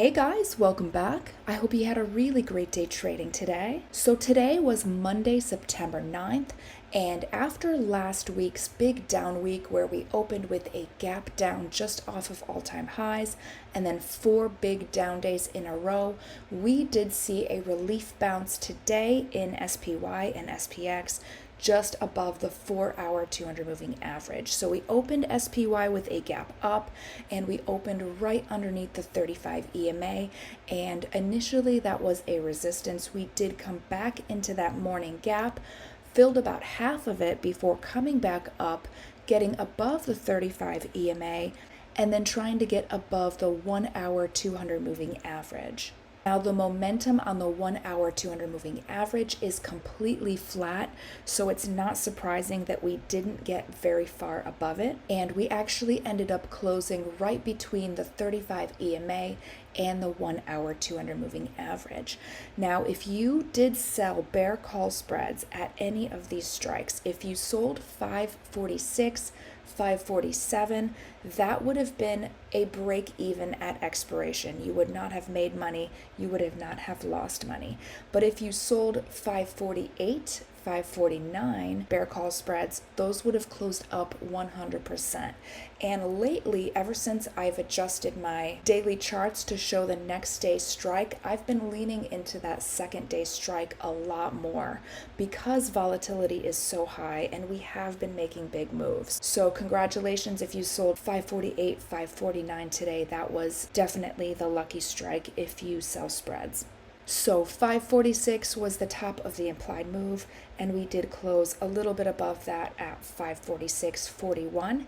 Hey guys, welcome back. I hope you had a really great day trading today. So today was Monday, September 9th, and after last week's big down week where we opened with a gap down just off of all-time highs and then 4 big down days in a row, we did see a relief bounce today in SPY and SPX just above the 4-hour 200 moving average. So we opened SPY with a gap up and we opened right underneath the 35 EMA, and initially that was a resistance. We did come back into that morning gap, filled about half of it before coming back up, getting above the 35 EMA, and then trying to get above the 1-hour 200 moving average. Now the momentum on the 1-hour 200 moving average is completely flat, so it's not surprising that we didn't get very far above it, and we actually ended up closing right between the 35 EMA and the 1-hour 200 moving average. Now if you did sell bear call spreads at any of these strikes, if you sold 546, 547, that would have been a break even at expiration. You would not have made money, you would have not have lost money. But if you sold 548, 549 bear call spreads, those would have closed up 100%. And lately, ever since I've adjusted my daily charts to show the next day strike, I've been leaning into that second day strike a lot more because volatility is so high and we have been making big moves. So congratulations if you sold 548, 549 today. That was definitely the lucky strike if you sell spreads. So 546 was the top of the implied move, and we did close a little bit above that at 546.41.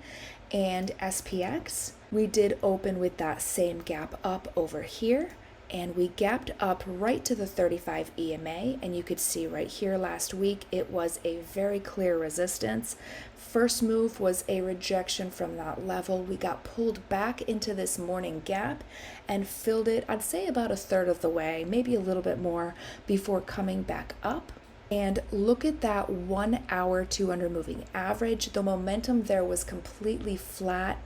And SPX, we did open with that same gap up over here, and we gapped up right to the 35 EMA, and you could see right here last week it was a very clear resistance. First move was a rejection from that level. We got pulled back into this morning gap and filled it, I'd say about a third of the way, maybe a little bit more, before coming back up. And look at that 1-hour 200 moving average. The momentum there was completely flat,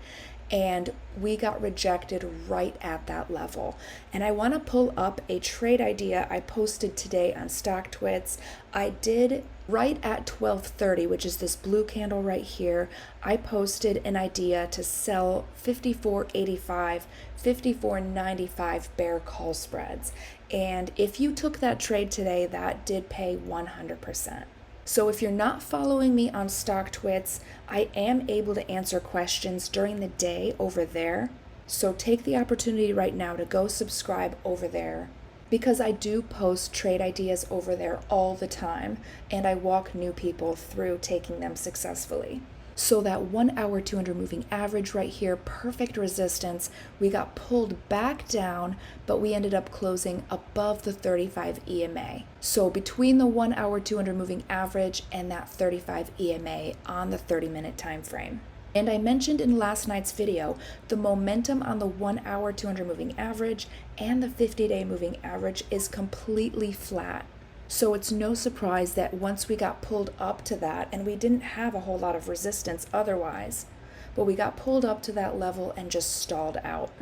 and we got rejected right at that level. And I want to pull up a trade idea I posted today on StockTwits. I did right at 12:30, which is this blue candle right here. I posted an idea to sell 54.85, 54.95 bear call spreads. And if you took that trade today, that did pay 100%. So if you're not following me on StockTwits, I am able to answer questions during the day over there. So take the opportunity right now to go subscribe over there, because I do post trade ideas over there all the time, and I walk new people through taking them successfully. So that 1-hour 200 moving average right here, perfect resistance. We got pulled back down, but we ended up closing above the 35 EMA. So between the 1-hour 200 moving average and that 35 EMA on the 30-minute time frame. And I mentioned in last night's video, the momentum on the 1-hour 200 moving average and the 50-day moving average is completely flat. So it's no surprise that once we got pulled up to that, and we didn't have a whole lot of resistance otherwise, but we got pulled up to that level and just stalled out.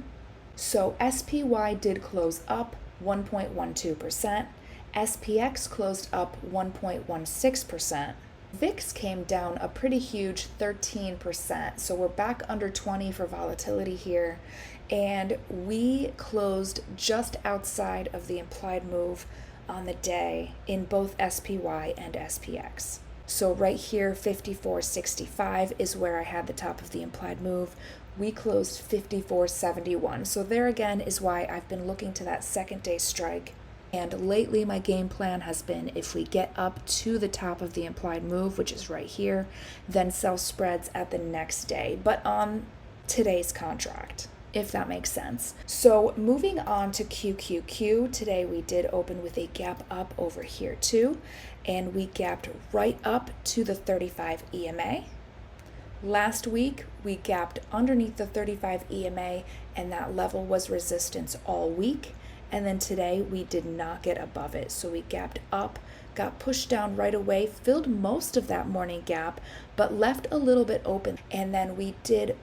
So SPY did close up 1.12%, SPX closed up 1.16%, VIX came down a pretty huge 13%, so we're back under 20 for volatility here, and we closed just outside of the implied move on the day in both SPY and SPX. So right here, 54.65 is where I had the top of the implied move. We closed 54.71. So there again is why I've been looking to that second day strike. And lately my game plan has been, if we get up to the top of the implied move, which is right here, then sell spreads at the next day, but on today's contract, if that makes sense. So moving on to QQQ, today we did open with a gap up over here too, and we gapped right up to the 35 EMA. Last week, we gapped underneath the 35 EMA, and that level was resistance all week. And then today, we did not get above it. So we gapped up, got pushed down right away, filled most of that morning gap, but left a little bit open. And then we did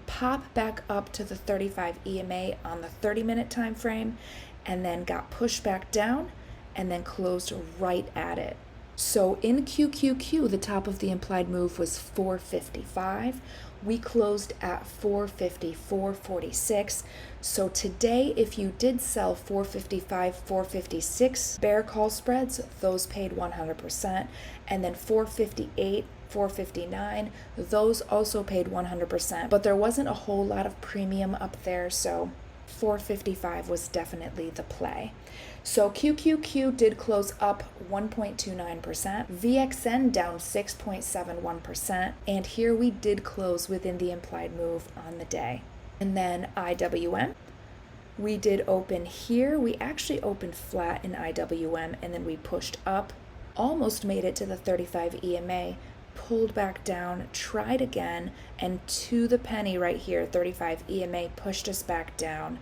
pop back up to the 35 EMA on the 30-minute time frame, and then got pushed back down and then closed right at it. So in QQQ, the top of the implied move was 455. We closed at 454.46. So today, if you did sell 455, 456 bear call spreads, those paid 100%. And then 458, 459, those also paid 100%. But there wasn't a whole lot of premium up there, so 455 was definitely the play. So QQQ did close up 1.29%, VXN down 6.71%, and here we did close within the implied move on the day. And then IWM, we did open here. We actually opened flat in IWM, and then we pushed up, almost made it to the 35 EMA, pulled back down, tried again, and to the penny right here, 35 EMA pushed us back down.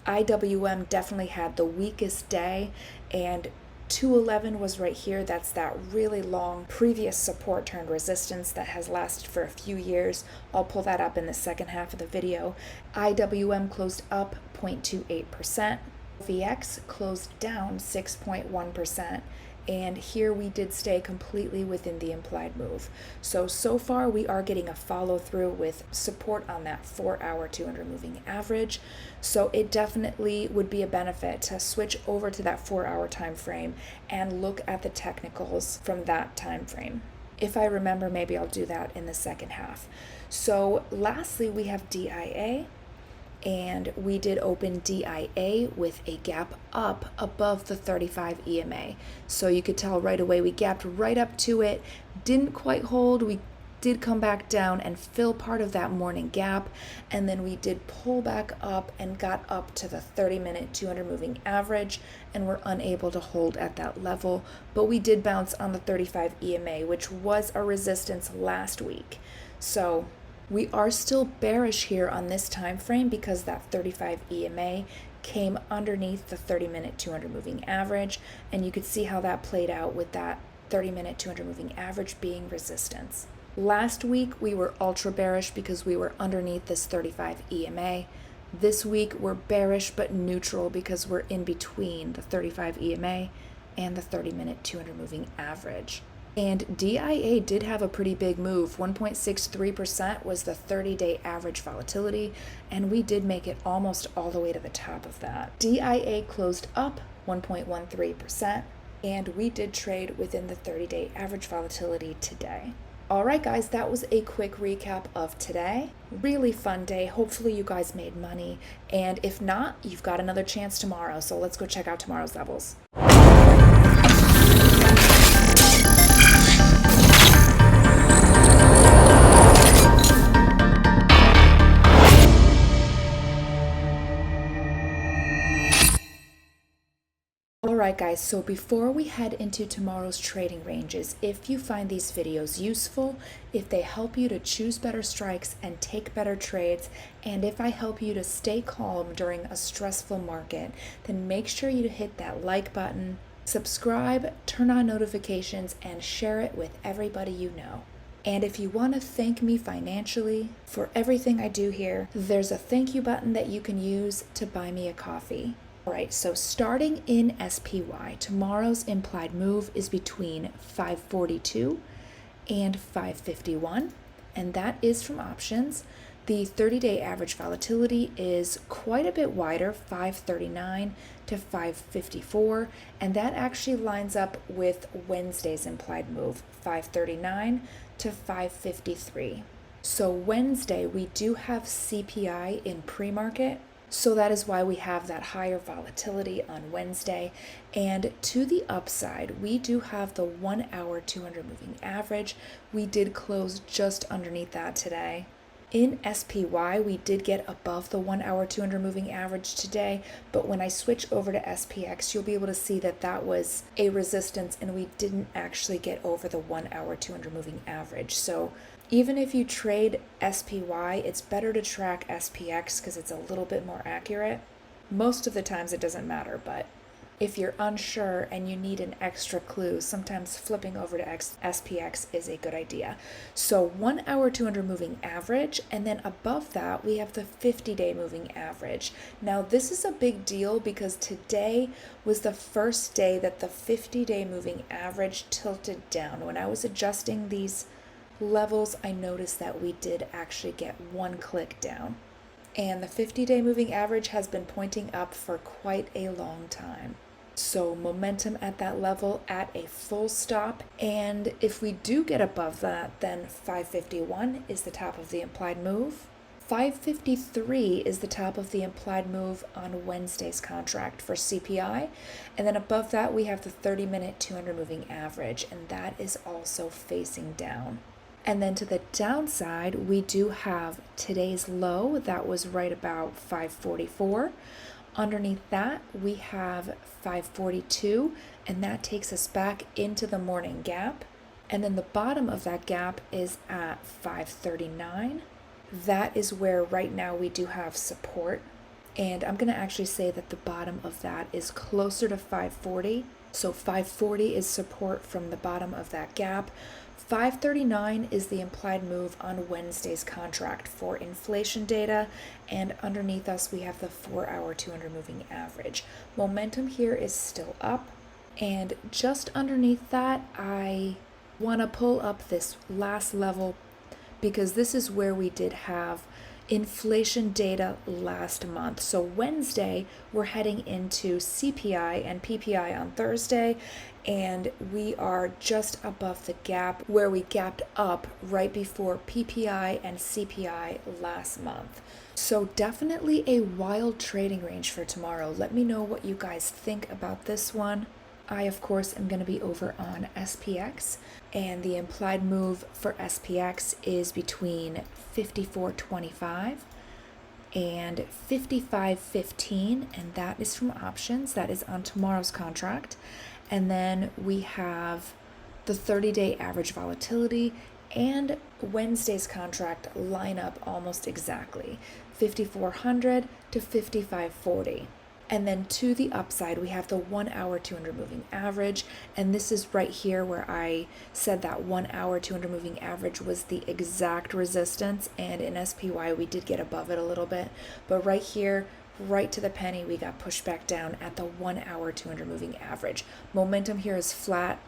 IWM definitely had the weakest day, and 211 was right here. That's that really long previous support turned resistance that has lasted for a few years. I'll pull that up in the second half of the video. IWM closed up 0.28%. VX closed down 6.1%. And here we did stay completely within the implied move. So far we are getting a follow through with support on that 4-hour 200 moving average. So it definitely would be a benefit to switch over to that 4-hour time frame and look at the technicals from that time frame. If I remember, maybe I'll do that in the second half. So lastly, we have DIA. And we did open DIA with a gap up above the 35 EMA. So you could tell right away we gapped right up to it, didn't quite hold. We did come back down and fill part of that morning gap, and then we did pull back up and got up to the 30-minute 200 moving average, and were unable to hold at that level. But we did bounce on the 35 EMA, which was a resistance last week. So we are still bearish here on this time frame because that 35 EMA came underneath the 30-minute 200 moving average, and you could see how that played out with that 30-minute 200 moving average being resistance. Last week we were ultra bearish because we were underneath this 35 EMA. This week we're bearish but neutral because we're in between the 35 EMA and the 30-minute 200 moving average. And DIA did have a pretty big move. 1.63% was the 30-day average volatility, and we did make it almost all the way to the top of that. DIA closed up 1.13%, and we did trade within the 30-day average volatility today. All right, guys, that was a quick recap of today. Really fun day. Hopefully you guys made money, and if not, you've got another chance tomorrow. So let's go check out tomorrow's levels. Alright guys, so before we head into tomorrow's trading ranges, if you find these videos useful, if they help you to choose better strikes and take better trades, and if I help you to stay calm during a stressful market, then make sure you hit that like button, subscribe, turn on notifications, and share it with everybody you know. And if you want to thank me financially for everything I do here, there's a thank you button that you can use to buy me a coffee. Alright, so starting in SPY, tomorrow's implied move is between 542 and 551, and that is from options. The 30-day average volatility is quite a bit wider, 539 to 554, and that actually lines up with Wednesday's implied move, 539 to 553. So Wednesday, we do have CPI in pre-market. So that is why we have that higher volatility on Wednesday. And to the upside, we do have the 1-hour 200 moving average. We did close just underneath that today. In SPY, we did get above the 1-hour 200 moving average today, but when I switch over to SPX, you'll be able to see that that was a resistance and we didn't actually get over the 1-hour 200 moving average. So even if you trade SPY, it's better to track SPX because it's a little bit more accurate. Most of the times it doesn't matter, but If you're unsure and you need an extra clue, sometimes flipping over to SPX is a good idea. So 1 hour 200 moving average, and then above that we have the 50-day moving average. Now this is a big deal because today was the first day that the 50-day moving average tilted down. When I was adjusting these levels, I noticed that we did actually get one click down. And the 50-day moving average has been pointing up for quite a long time. So momentum at that level at a full stop. And if we do get above that, then 551 is the top of the implied move. 553 is the top of the implied move on Wednesday's contract for CPI. And then above that, we have the 30-minute 200 moving average, and that is also facing down. And then to the downside, we do have today's low that was right about 544. Underneath that, we have 542, and that takes us back into the morning gap. And then the bottom of that gap is at 539. That is where right now we do have support. And I'm going to actually say that the bottom of that is closer to 540. So 540 is support from the bottom of that gap. 539 is the implied move on Wednesday's contract for inflation data, and underneath us we have the 4-hour 200 moving average. Momentum here is still up, and just underneath that I want to pull up this last level because this is where we did have inflation data last month. So Wednesday, we're heading into CPI and PPI on Thursday, and we are just above the gap where we gapped up right before PPI and CPI last month. So definitely a wild trading range for tomorrow. Let me know what you guys think about this one. I, of course, am going to be over on SPX, and the implied move for SPX is between 54.25 and 55.15, and that is from options. That is on tomorrow's contract. And then we have the 30-day average volatility and Wednesday's contract line up almost exactly, 5,400 to 55.40. And then to the upside, we have the 1-hour 200 moving average. And this is right here where I said that 1-hour 200 moving average was the exact resistance. And in SPY, we did get above it a little bit. But right here, right to the penny, we got pushed back down at the 1-hour 200 moving average. Momentum here is flat.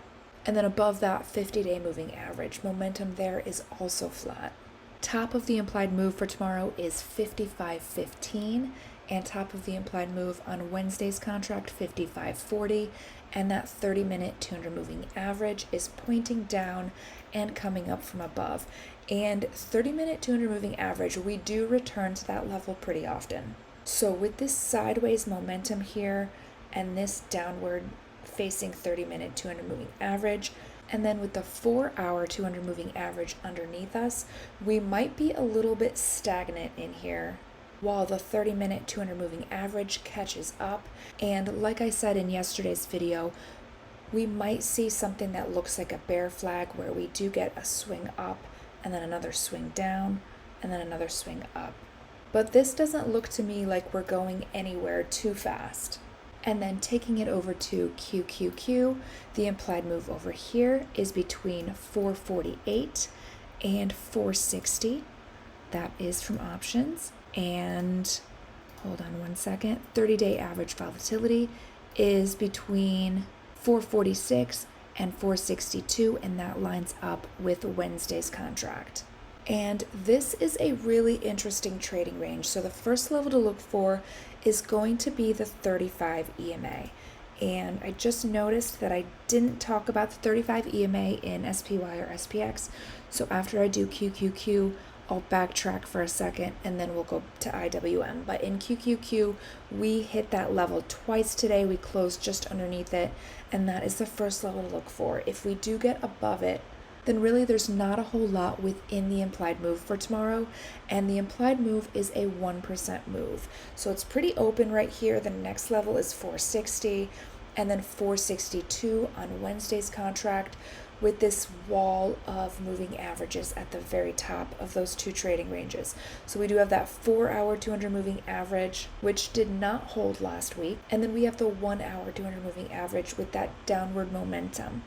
And then above that, 50-day moving average. Momentum there is also flat. Top of the implied move for tomorrow is 55.15. And top of the implied move on Wednesday's contract, 55.40, and that 30-minute 200 moving average is pointing down and coming up from above. And 30-minute 200 moving average, we do return to that level pretty often. So with this sideways momentum here and this downward facing 30-minute 200 moving average, and then with the 4-hour 200 moving average underneath us, we might be a little bit stagnant in here while the 30-minute 200 moving average catches up. And like I said in yesterday's video, we might see something that looks like a bear flag where we do get a swing up and then another swing down and then another swing up. But this doesn't look to me like we're going anywhere too fast. And then taking it over to QQQ, the implied move over here is between 448 and 460. That is from options. And hold on one second, 30-day average volatility is between 446 and 462, and that lines up with Wednesday's contract. And this is a really interesting trading range. So the first level to look for is going to be the 35 EMA. And I just noticed that I didn't talk about the 35 EMA in SPY or SPX. So after I do QQQ, I'll backtrack for a second and then we'll go to IWM. But in QQQ, we hit that level twice today. We closed just underneath it, and that is the first level to look for. If we do get above it, then really there's not a whole lot within the implied move for tomorrow, and the implied move is a 1% move. So it's pretty open right here. The next level is 460, and then 462 on Wednesday's contract. with this wall of moving averages at the very top of those two trading ranges. So we do have that 4-hour 200 moving average, which did not hold last week. And then we have the 1-hour 200 moving average with that downward momentum.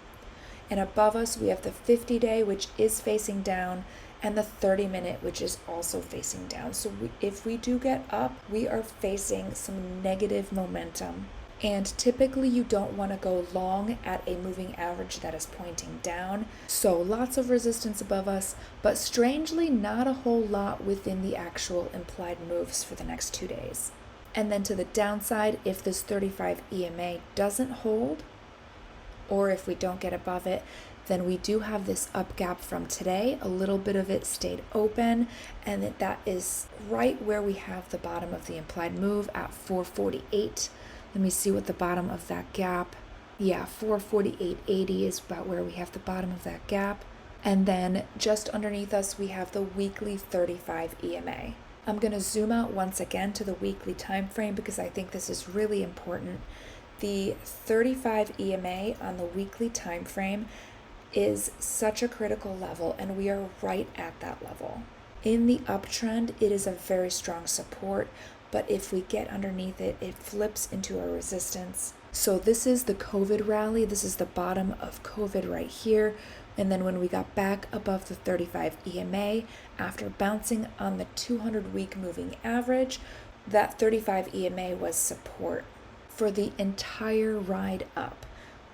And above us, we have the 50-day, which is facing down, and the 30-minute, which is also facing down. So if we do get up, we are facing some negative momentum. And typically you don't want to go long at a moving average that is pointing down. So lots of resistance above us, but strangely not a whole lot within the actual implied moves for the next 2 days. And then to the downside, if this 35 EMA doesn't hold, or if we don't get above it, then we do have this up gap from today. A little bit of it stayed open, and that is right where we have the bottom of the implied move at 448. Let me see what the bottom of that gap. Yeah, 448.80 is about where we have the bottom of that gap. And then just underneath us, we have the weekly 35 EMA. I'm going to zoom out once again to the weekly time frame because I think this is really important. The 35 EMA on the weekly time frame is such a critical level, and we are right at that level. In the uptrend, it is a very strong support, but if we get underneath it, it flips into a resistance. So this is the COVID rally. This is the bottom of COVID right here. And then when we got back above the 35 EMA, after bouncing on the 200-week moving average, that 35 EMA was support for the entire ride up.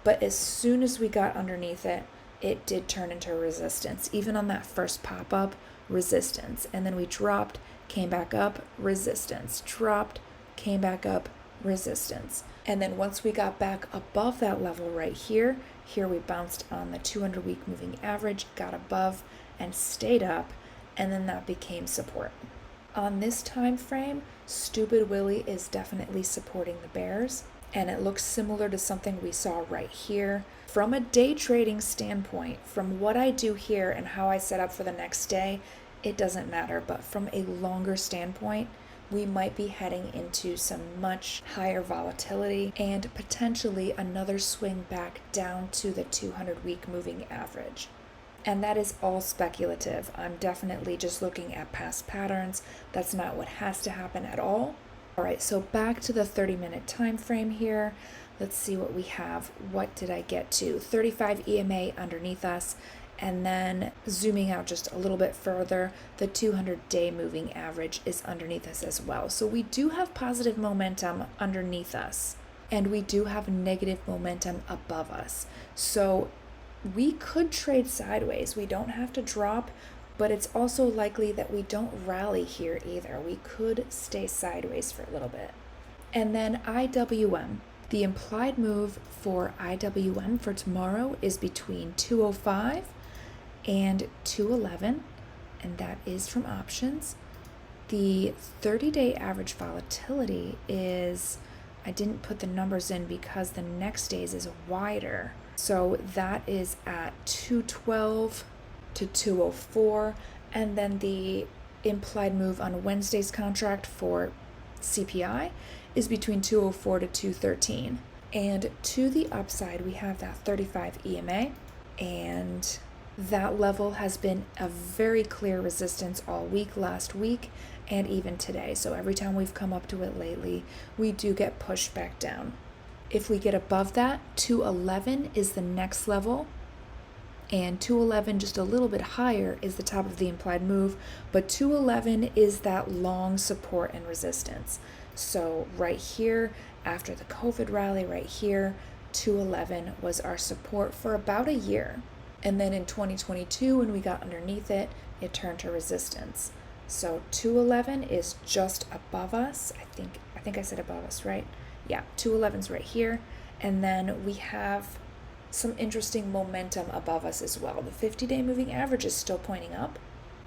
But as soon as we got underneath it, it did turn into resistance. Even on that first pop-up, resistance. And then we dropped, came back up, resistance, dropped, came back up, resistance. And then once we got back above that level right here we bounced on the 200-week moving average, got above and stayed up, and then that became support. On this time frame, Stupid Willie is definitely supporting the bears, and it looks similar to something we saw right here. From a day trading standpoint, from what I do here and how I set up for the next day, it doesn't matter, but from a longer standpoint, we might be heading into some much higher volatility and potentially another swing back down to the 200-week moving average. And that is all speculative. I'm definitely just looking at past patterns. That's not what has to happen at all. All right, so back to the 30-minute time frame here. Let's see what we have. What did I get to? 35 EMA underneath us. And then zooming out just a little bit further, the 200-day moving average is underneath us as well. So we do have positive momentum underneath us, and we do have negative momentum above us. So we could trade sideways. We don't have to drop, but it's also likely that we don't rally here either. We could stay sideways for a little bit. And then IWM. The implied move for IWM for tomorrow is between 205 and 211, and that is from options. The 30-day average volatility is, I didn't put the numbers in because the next day's is wider. So that is at 212 to 204, and then the implied move on Wednesday's contract for CPI is between 204 to 213. And to the upside, we have that 35 EMA, and that level has been a very clear resistance all week, last week, and even today. So every time we've come up to it lately, we do get pushed back down. If we get above that, 211 is the next level, and 211 just a little bit higher is the top of the implied move, but 211 is that long support and resistance. So right here, after the COVID rally right here, 211 was our support for about a year. And then in 2022, when we got underneath it, it turned to resistance. So 211 is just above us. I think I said above us, right? Yeah, 211's right here. And then we have some interesting momentum above us as well. The 50-day moving average is still pointing up.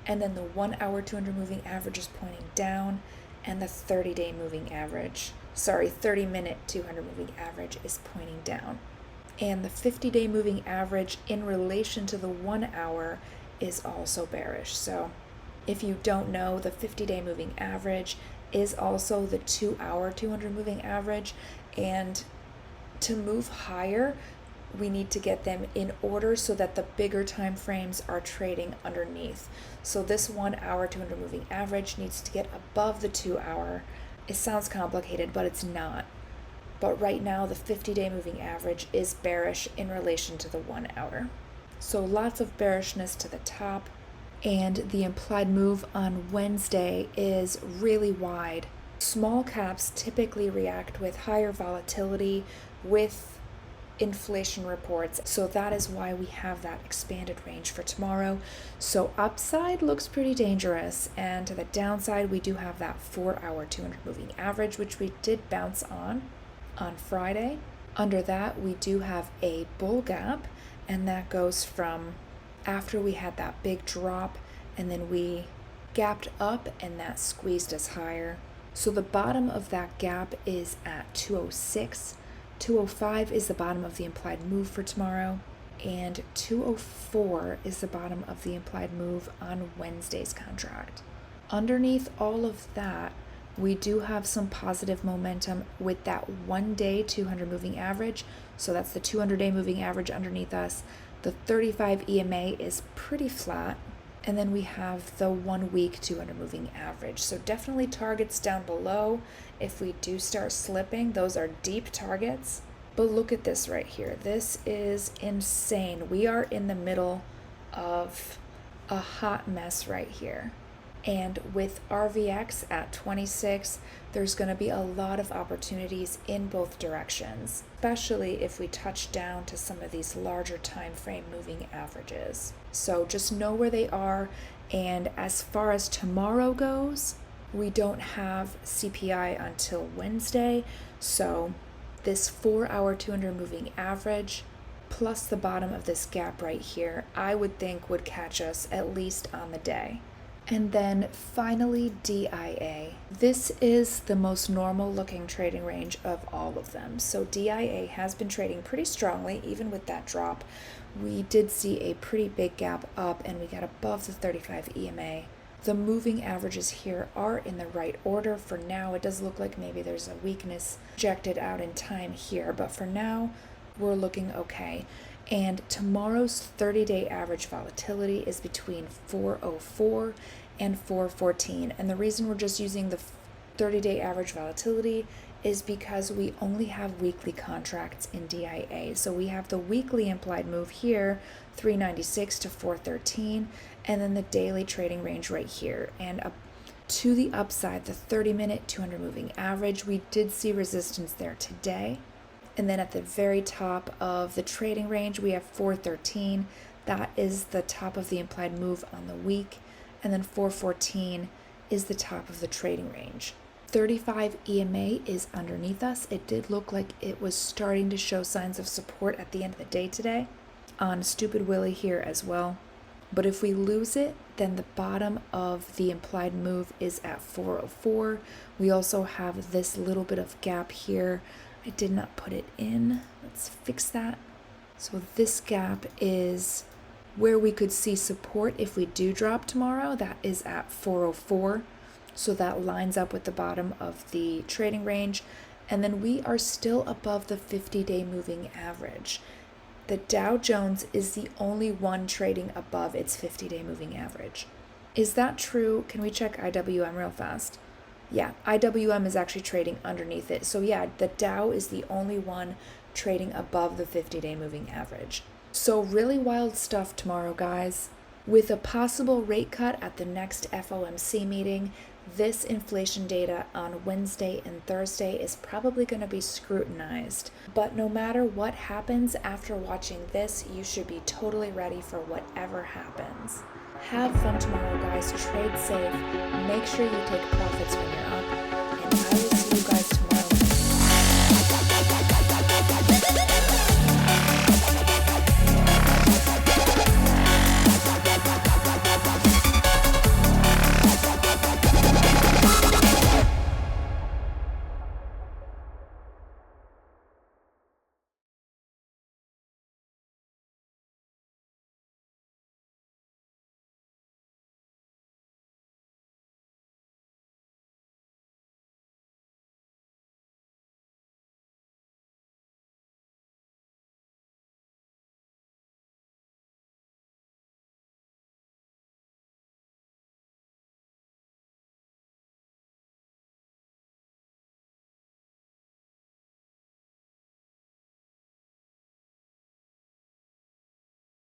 And then the 1-hour 200 moving average is pointing down. And the 30-day moving average, 30-minute 200 moving average is pointing down. And the 50-day moving average in relation to the 1 hour is also bearish. So if you don't know, the 50-day moving average is also the 2-hour 200 moving average. And to move higher, we need to get them in order so that the bigger time frames are trading underneath. So this 1 hour 200 moving average needs to get above the 2 hour. It sounds complicated, but it's not. But right now the 50-day moving average is bearish in relation to the 1 hour. So lots of bearishness to the top, and the implied move on Wednesday is really wide. Small caps typically react with higher volatility with inflation reports, so that is why we have that expanded range for tomorrow. So upside looks pretty dangerous, and to the downside we do have that 4 hour 200 moving average, which we did bounce on Friday. Under that we do have a bull gap, and that goes from after we had that big drop and then we gapped up and that squeezed us higher. So the bottom of that gap is at 206. 205 is the bottom of the implied move for tomorrow, and 204 is the bottom of the implied move on Wednesday's contract. Underneath all of that, we do have some positive momentum with that 1 day 200 moving average. So that's the 200-day moving average underneath us. The 35 EMA is pretty flat. And then we have the 1 week 200 moving average. So definitely targets down below if we do start slipping. Those are deep targets. But look at this right here. This is insane. We are in the middle of a hot mess right here. And with RVX at 26, there's going to be a lot of opportunities in both directions, especially if we touch down to some of these larger time frame moving averages. So just know where they are. And as far as tomorrow goes, we don't have CPI until Wednesday. So this 4 hour 200 moving average plus the bottom of this gap right here, I would think would catch us at least on the day. And then finally, DIA. This is the most normal looking trading range of all of them. So DIA has been trading pretty strongly, even with that drop. We did see a pretty big gap up and we got above the 35 EMA. The moving averages here are in the right order. For now, it does look like maybe there's a weakness projected out in time here, but for now, we're looking okay. And tomorrow's 30-day average volatility is between 404 and 414. And the reason we're just using the 30-day average volatility is because we only have weekly contracts in DIA. So we have the weekly implied move here, 396 to 413, and then the daily trading range right here. And up to the upside, the 30-minute 200 moving average, we did see resistance there today. And then at the very top of the trading range, we have 413. That is the top of the implied move on the week. And then 414 is the top of the trading range. 35 EMA is underneath us. It did look like it was starting to show signs of support at the end of the day today. On Stupid Willie here as well. But if we lose it, then the bottom of the implied move is at 404. We also have this little bit of gap here. I did not put it in. Let's fix that. So this gap is where we could see support if we do drop tomorrow. That is at 404. So that lines up with the bottom of the trading range. And then we are still above the 50-day moving average. The Dow Jones is the only one trading above its 50-day moving average. Is that true? Can we check IWM real fast? Yeah, IWM is actually trading underneath it. So yeah, the Dow is the only one trading above the 50-day moving average. So really wild stuff tomorrow, guys. With a possible rate cut at the next FOMC meeting, this inflation data on Wednesday and Thursday is probably going to be scrutinized. But no matter what happens after watching this, you should be totally ready for whatever happens. Have fun tomorrow, guys. Trade safe. Make sure you take profits when you're up.